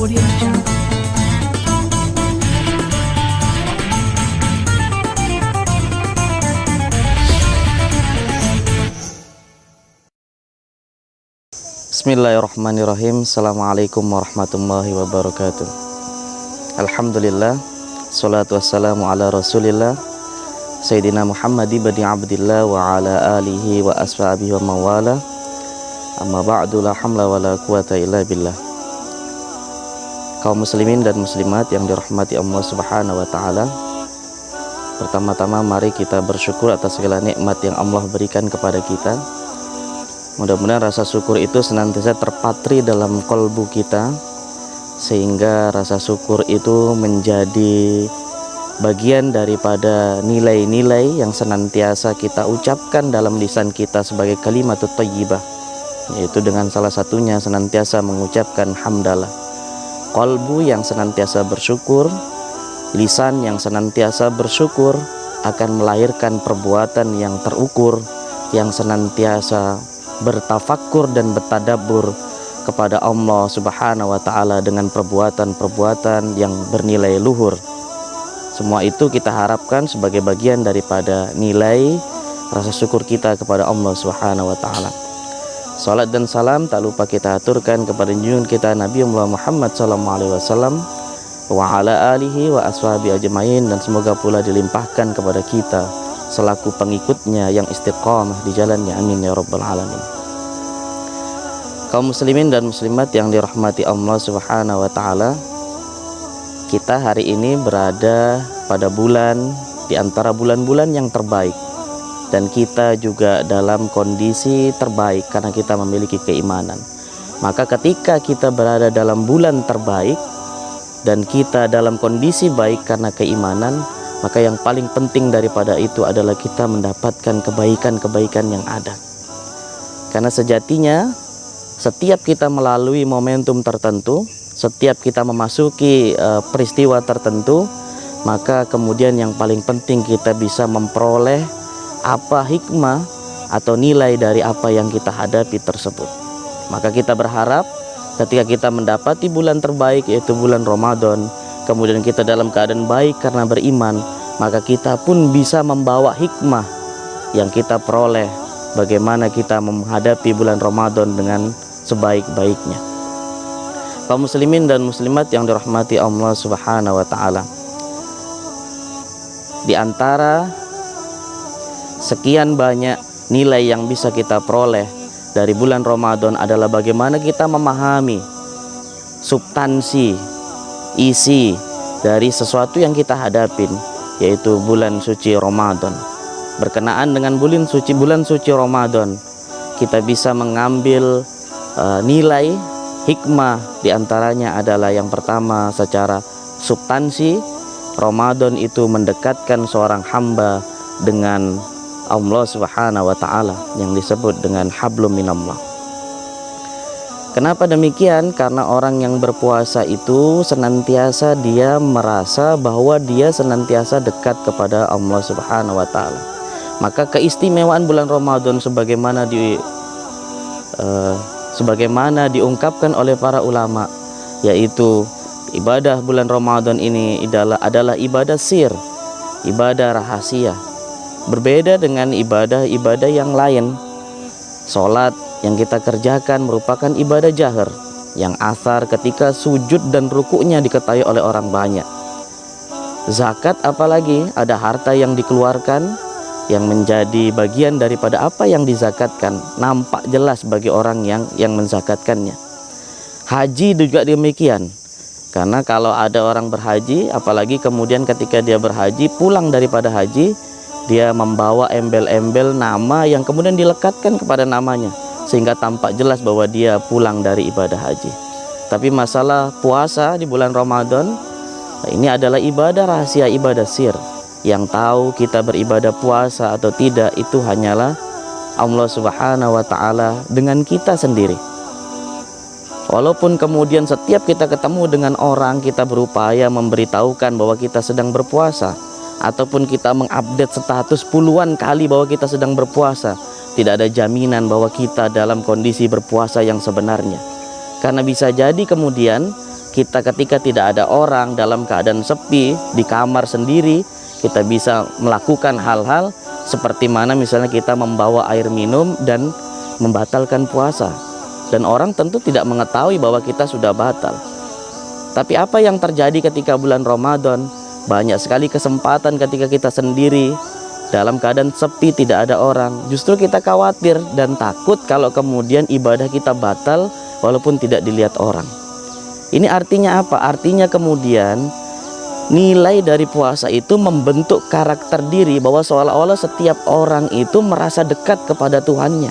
Audio Jungle. Bismillahirrahmanirrahim. Assalamualaikum warahmatullahi wabarakatuh. Alhamdulillah, salatu wassalamu ala rasulillah Sayyidina Muhammad ibn Abdillah wa ala alihi wa ashabihi wa mawala. Amma ba'du, la hamla wa la quwata illa billah. Kaum muslimin dan muslimat yang dirahmati Allah subhanahu wa ta'ala, pertama-tama mari kita bersyukur atas segala nikmat yang Allah berikan kepada kita. Mudah-mudahan rasa syukur itu senantiasa terpatri dalam kolbu kita, sehingga rasa syukur itu menjadi bagian daripada nilai-nilai yang senantiasa kita ucapkan dalam lisan kita sebagai kalimatut thayyibah, yaitu dengan salah satunya senantiasa mengucapkan hamdalah. Kolbu yang senantiasa bersyukur, lisan yang senantiasa bersyukur akan melahirkan perbuatan yang terukur, yang senantiasa bertafakkur dan bertadabbur kepada Allah subhanahu wa ta'ala dengan perbuatan-perbuatan yang bernilai luhur. Semua itu kita harapkan sebagai bagian daripada nilai rasa syukur kita kepada Allah subhanahu wa ta'ala. Salat dan salam tak lupa kita aturkan kepada junjungan kita Nabi Muhammad SAW wa ala alihi wa ashabi ajmain, dan semoga pula dilimpahkan kepada kita selaku pengikutnya yang istiqamah di jalannya, amin ya rabbal alamin. Kaum muslimin dan muslimat yang dirahmati Allah subhanahu wa ta'ala, kita hari ini berada pada bulan di antara bulan-bulan yang terbaik, dan kita juga dalam kondisi terbaik karena kita memiliki keimanan. Maka ketika kita berada dalam bulan terbaik dan kita dalam kondisi baik karena keimanan, maka yang paling penting daripada itu adalah kita mendapatkan kebaikan-kebaikan yang ada. Karena sejatinya setiap kita melalui momentum tertentu, setiap kita memasuki peristiwa tertentu, maka kemudian yang paling penting kita bisa memperoleh apa hikmah atau nilai dari apa yang kita hadapi tersebut. Maka kita berharap ketika kita mendapati bulan terbaik, yaitu bulan Ramadan, kemudian kita dalam keadaan baik karena beriman, maka kita pun bisa membawa hikmah yang kita peroleh bagaimana kita menghadapi bulan Ramadan dengan sebaik-baiknya. Kaum muslimin dan muslimat yang dirahmati Allah subhanahu wa ta'ala, di antara sekian banyak nilai yang bisa kita peroleh dari bulan Ramadan adalah bagaimana kita memahami substansi, isi dari sesuatu yang kita hadapin, yaitu bulan suci Ramadan. Berkenaan dengan bulan suci Ramadan, kita bisa mengambil nilai hikmah. Diantaranya adalah yang pertama, secara substansi, Ramadan itu mendekatkan seorang hamba dengan Allah subhanahu wa ta'ala, yang disebut dengan hablum minallah. Kenapa demikian? Karena orang yang berpuasa itu senantiasa dia merasa bahwa dia senantiasa dekat kepada Allah subhanahu wa ta'ala. Maka keistimewaan bulan Ramadan sebagaimana diungkapkan oleh para ulama, yaitu ibadah bulan Ramadan ini adalah ibadah sir, ibadah rahasia. Berbeda dengan ibadah-ibadah yang lain. Salat yang kita kerjakan merupakan ibadah jahar, yang athar ketika sujud dan rukuknya diketahui oleh orang banyak. Zakat apalagi, ada harta yang dikeluarkan yang menjadi bagian daripada apa yang dizakatkan, nampak jelas bagi orang yang menzakatkannya. Haji juga demikian, karena kalau ada orang berhaji, apalagi kemudian ketika dia berhaji, pulang daripada haji, dia membawa embel-embel nama yang kemudian dilekatkan kepada namanya, sehingga tampak jelas bahwa dia pulang dari ibadah haji. Tapi masalah puasa di bulan Ramadan, ini adalah ibadah rahasia, ibadah sir. Yang tahu kita beribadah puasa atau tidak itu hanyalah Allah subhanahu wa ta'ala dengan kita sendiri. Walaupun kemudian setiap kita ketemu dengan orang, kita berupaya memberitahukan bahwa kita sedang berpuasa, ataupun kita mengupdate status puluhan kali bahwa kita sedang berpuasa, tidak ada jaminan bahwa kita dalam kondisi berpuasa yang sebenarnya. Karena bisa jadi kemudian kita ketika tidak ada orang, dalam keadaan sepi di kamar sendiri, kita bisa melakukan hal-hal seperti mana misalnya kita membawa air minum dan membatalkan puasa, dan orang tentu tidak mengetahui bahwa kita sudah batal. Tapi apa yang terjadi ketika bulan Ramadan? Banyak sekali kesempatan ketika kita sendiri dalam keadaan sepi, tidak ada orang, justru kita khawatir dan takut kalau kemudian ibadah kita batal walaupun tidak dilihat orang. Ini artinya apa? Artinya kemudian nilai dari puasa itu membentuk karakter diri, bahwa seolah-olah setiap orang itu merasa dekat kepada Tuhannya,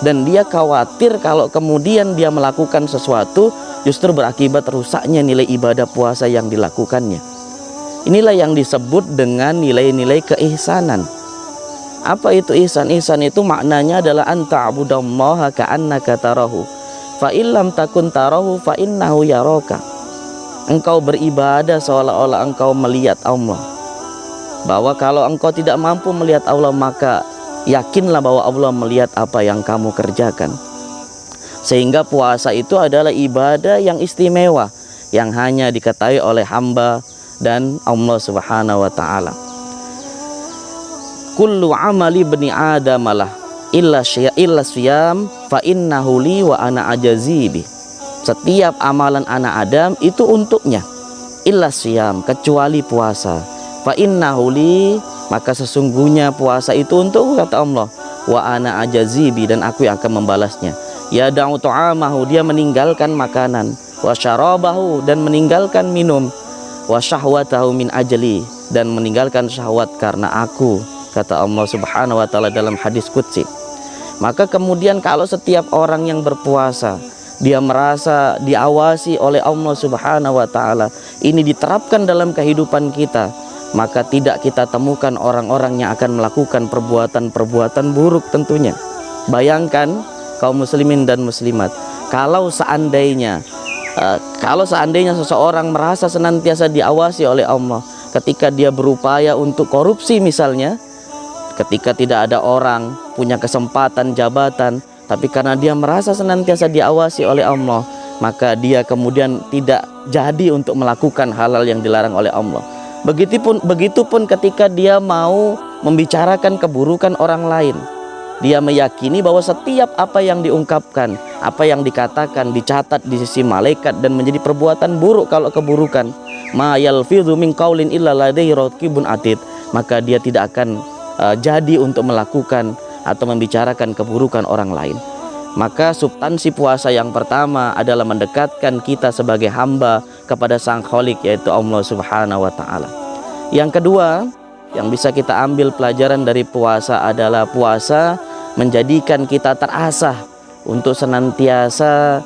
dan dia khawatir kalau kemudian dia melakukan sesuatu justru berakibat rusaknya nilai ibadah puasa yang dilakukannya. Inilah yang disebut dengan nilai-nilai keihsanan. Apa itu ihsan? Ihsan itu maknanya adalah anta'budallaha ka'annaka tarahu, fa illam takun tarahu fa innahu yaraka. Engkau beribadah seolah-olah engkau melihat Allah. Bahwa kalau engkau tidak mampu melihat Allah, maka yakinlah bahwa Allah melihat apa yang kamu kerjakan. Sehingga puasa itu adalah ibadah yang istimewa, yang hanya diketahui oleh hamba dan Allah Subhanahu wa ta'ala. Kullu amali bani adamalah illa siyam fa innahu li wa ana ajazibi. Setiap amalan anak Adam itu untuknya, illa siyam, kecuali puasa. Fa innahu li, maka sesungguhnya puasa itu untukku, kata Allah. Wa ana ajazibi, dan aku yang akan membalasnya. Ya da'u ta'amahu, dia meninggalkan makanan. Wa syarabahu, dan meninggalkan minum. Wa syahwatahu min ajli, dan meninggalkan syahwat karena aku, kata Allah Subhanahu wa ta'ala dalam hadis qudsi. Maka kemudian kalau setiap orang yang berpuasa dia merasa diawasi oleh Allah Subhanahu wa ta'ala, ini diterapkan dalam kehidupan kita, maka tidak kita temukan orang-orang yang akan melakukan perbuatan-perbuatan buruk tentunya. Bayangkan kaum muslimin dan muslimat, kalau seandainya seseorang merasa senantiasa diawasi oleh Allah ketika dia berupaya untuk korupsi misalnya, ketika tidak ada orang, punya kesempatan jabatan, tapi karena dia merasa senantiasa diawasi oleh Allah, maka dia kemudian tidak jadi untuk melakukan hal-hal yang dilarang oleh Allah. Begitupun ketika dia mau membicarakan keburukan orang lain, dia meyakini bahwa setiap apa yang diungkapkan, apa yang dikatakan, dicatat di sisi malaikat dan menjadi perbuatan buruk kalau keburukan. Ma yalfidhu min qaulin illa ladaihi raqibun atid, maka dia tidak akan jadi untuk melakukan atau membicarakan keburukan orang lain. Maka substansi puasa yang pertama adalah mendekatkan kita sebagai hamba kepada Sang Khalik, yaitu Allah Subhanahu wa ta'ala. Yang kedua yang bisa kita ambil pelajaran dari puasa adalah puasa menjadikan kita terasah untuk senantiasa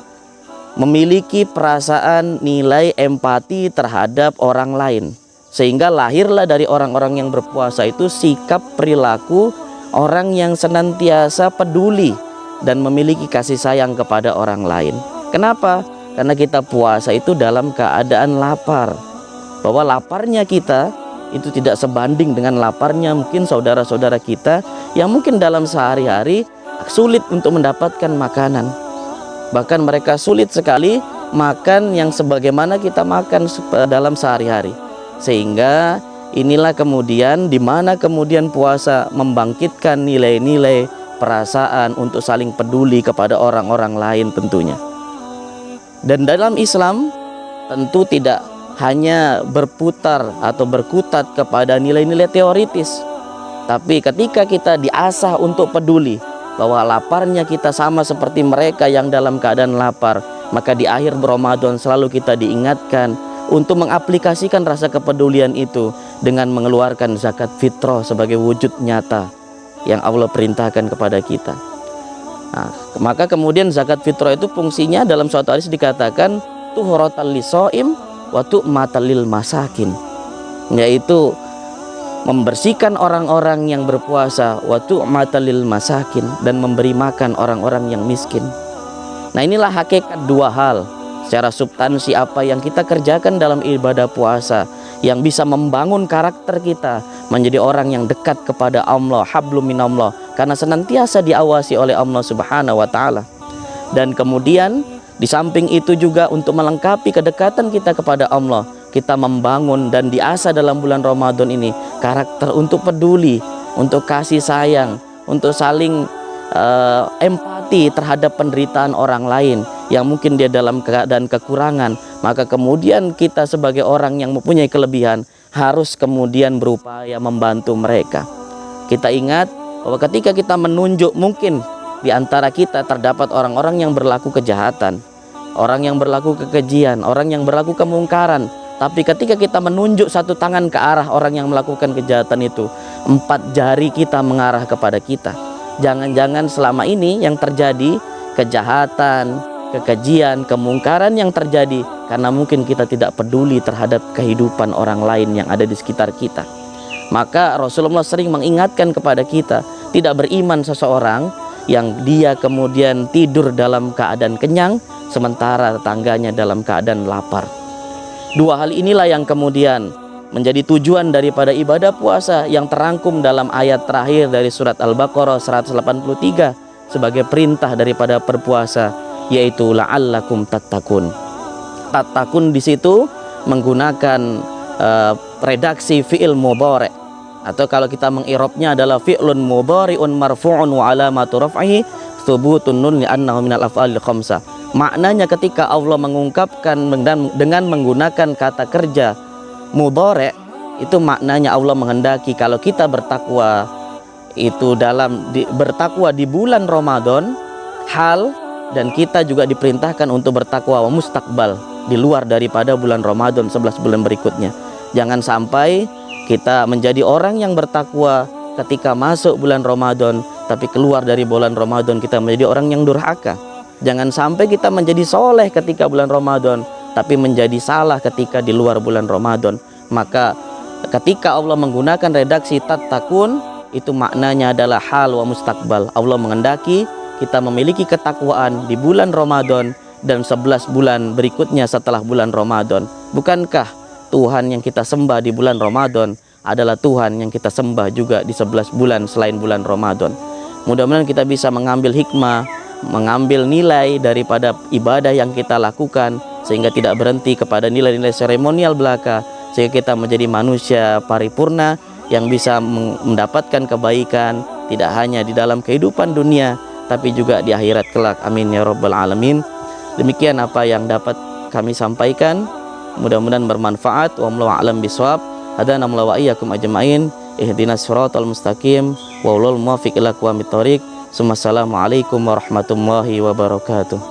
memiliki perasaan nilai empati terhadap orang lain, sehingga lahirlah dari orang-orang yang berpuasa itu sikap perilaku orang yang senantiasa peduli dan memiliki kasih sayang kepada orang lain. Kenapa? Karena kita puasa itu dalam keadaan lapar, bahwa laparnya kita itu tidak sebanding dengan laparnya mungkin saudara-saudara kita yang mungkin dalam sehari-hari sulit untuk mendapatkan makanan. Bahkan mereka sulit sekali makan yang sebagaimana kita makan dalam sehari-hari. Sehingga inilah kemudian di mana kemudian puasa membangkitkan nilai-nilai perasaan untuk saling peduli kepada orang-orang lain tentunya. Dan dalam Islam tentu tidak hanya berputar atau berkutat kepada nilai-nilai teoritis, tapi ketika kita diasah untuk peduli bahwa laparnya kita sama seperti mereka yang dalam keadaan lapar, maka di akhir Ramadan selalu kita diingatkan untuk mengaplikasikan rasa kepedulian itu dengan mengeluarkan zakat fitrah sebagai wujud nyata yang Allah perintahkan kepada kita. Nah, maka kemudian zakat fitrah itu fungsinya dalam suatu hadis dikatakan tuhuratal lisoim wa tu'matal lil masakin, yaitu membersihkan orang-orang yang berpuasa, wa tu'matal lil masakin, dan memberi makan orang-orang yang miskin. Nah, inilah hakikat dua hal secara substansi apa yang kita kerjakan dalam ibadah puasa yang bisa membangun karakter kita menjadi orang yang dekat kepada Allah, hablum minallah, karena senantiasa diawasi oleh Allah Subhanahu wa ta'ala. Dan kemudian Di samping itu juga untuk melengkapi kedekatan kita kepada Allah, kita membangun dan diasah dalam bulan Ramadan ini karakter untuk peduli, untuk kasih sayang, untuk saling empati terhadap penderitaan orang lain yang mungkin dia dalam keadaan kekurangan. Maka kemudian kita sebagai orang yang mempunyai kelebihan harus kemudian berupaya membantu mereka. Kita ingat bahwa ketika kita menunjuk, mungkin di antara kita terdapat orang-orang yang berlaku kejahatan, orang yang berlaku kekejian, orang yang berlaku kemungkaran. Tapi ketika kita menunjuk satu tangan ke arah orang yang melakukan kejahatan itu, 4 jari kita mengarah kepada kita. Jangan-jangan selama ini yang terjadi kejahatan, kekejian, kemungkaran yang terjadi karena mungkin kita tidak peduli terhadap kehidupan orang lain yang ada di sekitar kita. Maka Rasulullah sering mengingatkan kepada kita, tidak beriman seseorang yang dia kemudian tidur dalam keadaan kenyang sementara tetangganya dalam keadaan lapar. 2 hal inilah yang kemudian menjadi tujuan daripada ibadah puasa yang terangkum dalam ayat terakhir dari surat Al-Baqarah 183 sebagai perintah daripada berpuasa, yaitu la'allakum tattaqun. Tattaqun di situ menggunakan redaksi fi'il mudhari', atau kalau kita mengirobnya adalah fi'lun mudhari'un marfu'un wa alamatu raf'ihi thubutun nun li'annahu minal af'alil khamsah. Maknanya ketika Allah mengungkapkan dengan menggunakan kata kerja mudhari', itu maknanya Allah menghendaki kalau kita bertakwa itu bertakwa di bulan Ramadan hal, dan kita juga diperintahkan untuk bertakwa wa mustaqbal di luar daripada bulan Ramadan 11 bulan berikutnya. Jangan sampai kita menjadi orang yang bertakwa ketika masuk bulan Ramadan, tapi keluar dari bulan Ramadan kita menjadi orang yang durhaka. Jangan sampai kita menjadi soleh ketika bulan Ramadan, tapi menjadi salah ketika di luar bulan Ramadan. Maka ketika Allah menggunakan redaksi tattaqun, itu maknanya adalah hal wa mustaqbal. Allah menghendaki kita memiliki ketakwaan di bulan Ramadan dan 11 bulan berikutnya setelah bulan Ramadan. Bukankah Tuhan yang kita sembah di bulan Ramadan adalah Tuhan yang kita sembah juga di 11 bulan selain bulan Ramadan? Mudah-mudahan kita bisa mengambil hikmah, mengambil nilai daripada ibadah yang kita lakukan, sehingga tidak berhenti kepada nilai-nilai seremonial belaka, sehingga kita menjadi manusia paripurna yang bisa mendapatkan kebaikan tidak hanya di dalam kehidupan dunia tapi juga di akhirat kelak. Amin ya rabbal alamin. Demikian apa yang dapat kami sampaikan, mudah-mudahan bermanfaat. Wallahu a'lam bishawab. Hadana wa iyyakum ajmain. Ihdinas siratal mustaqim wallahu muwaffiq ila aqwamit thoriq. Assalamualaikum warahmatullahi wabarakatuh.